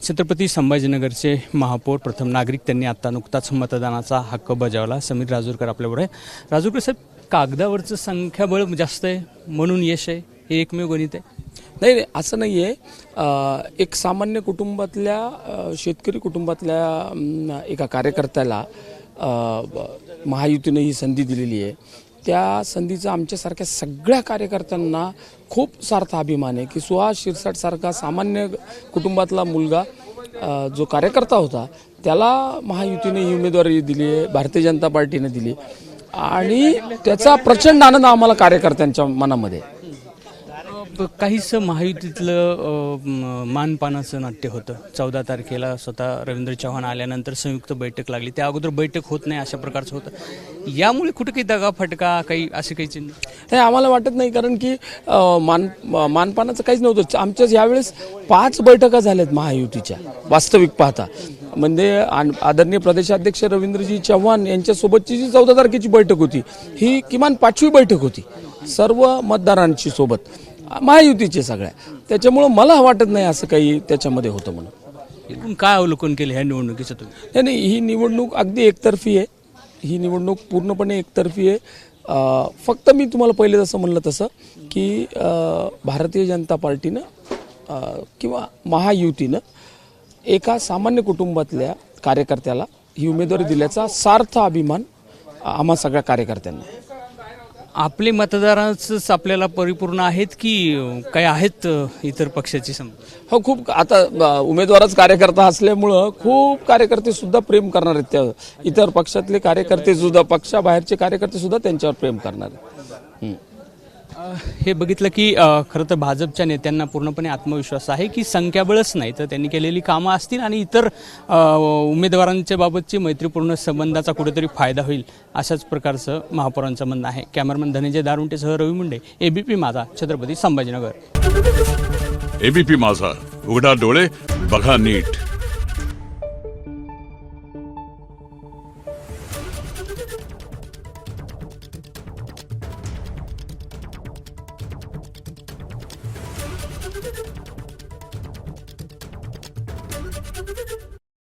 छत्रपती संभाजीनगरचे महापौर प्रथम नागरिक त्यांनी आता नुकताच मतदानाचा हक्क बजावला। समीर राजूरकर आपल्याबरोबर आहे। राजूरकर साहेब, कागदावरचं संख्याबळ जास्त आहे म्हणून यश आहे, हे एकमेव गणित आहे? नाही, असं नाही आहे। एक सामान्य कुटुंबातल्या शेतकरी कुटुंबातल्या एका कार्यकर्त्याला महायुतीने ही संधी दिलेली आहे। त्या संधीचा आमच्यासारख्या सगळ्या कार्यकर्त्यांना खूप सार्थ अभिमान आहे की सुहास शिरसाट सारखा सामान्य कुटुंबातला मुलगा जो कार्यकर्ता होता त्याला महायुतीने ही उमेदवारी दिली आहे, भारतीय जनता पार्टीने दिली आणि त्याचा प्रचंड आनंद आम्हाला कार्यकर्त्यांच्या मनामध्ये आहे। काहीसं महायुतीतलं मानपानाचं नाट्य होतं। 14 तारखेला स्वतः रवींद्र चव्हाण आल्यानंतर संयुक्त बैठक लागली, त्या अगोदर बैठक होत नाही अशा प्रकारचं होतं। यामुळे कुठे काही दगा फटका काही असे काही चिन्ह हे आम्हाला वाटत नाही, कारण की मानपानाचं काहीच नव्हतं। आमच्या यावेळेस 5 बैठका झाल्यात महायुतीच्या वास्तविक पाहता, म्हणजे आदरणीय प्रदेशाध्यक्ष रवींद्रजी चव्हाण यांच्यासोबतची जी 14 तारखेची बैठक होती ही किमान 5वी बैठक होती सर्व मतदारांची सोबत महायुतीचे सगळ्या। त्याच्यामुळं मला वाटत नाही असं काही त्याच्यामध्ये होतं म्हणून। काय अवलोकन केलं ह्या निवडणुकीचं तुम्ही? नाही, ही निवडणूक अगदी एकतर्फी आहे। ही निवडणूक पूर्णपणे एकतर्फी आहे। फक्त मी तुम्हाला पहिले जसं म्हणलं तसं की भारतीय जनता पार्टीनं किंवा महायुतीनं एका सामान्य कुटुंबातल्या कार्यकर्त्याला ही उमेदवारी दिल्याचा सार्थ अभिमान आम्हा सगळ्या कार्यकर्त्यांना आहे। आपले मतदारांच आपल्याला परिपूर्ण आहेत की काही आहेत इतर पक्षाची हो, खूप आता उमेदवारच कार्यकर्ता असल्यामुळं खूप कार्यकर्ते सुद्धा प्रेम करणार आहेत। त्या इतर पक्षातले कार्यकर्ते सुद्धा, पक्षाबाहेरचे कार्यकर्ते सुद्धा त्यांच्यावर प्रेम करणार आहेत। हे बघितलं की खरं तर भाजपच्या नेत्यांना पूर्णपणे आत्मविश्वास आहे की संख्याबळच नाही तर त्यांनी केलेली कामं असतील आणि इतर उमेदवारांच्या बाबतची मैत्रीपूर्ण संबंधाचा कुठेतरी फायदा होईल अशाच प्रकारचं महापौरांचं म्हणणं आहे। कॅमेरामन धनंजय दारुंटेसह रवी मुंडे, एबीपी माझा, छत्रपती संभाजीनगर। एबीपी माझा, उघडा डोळे बघा नीट।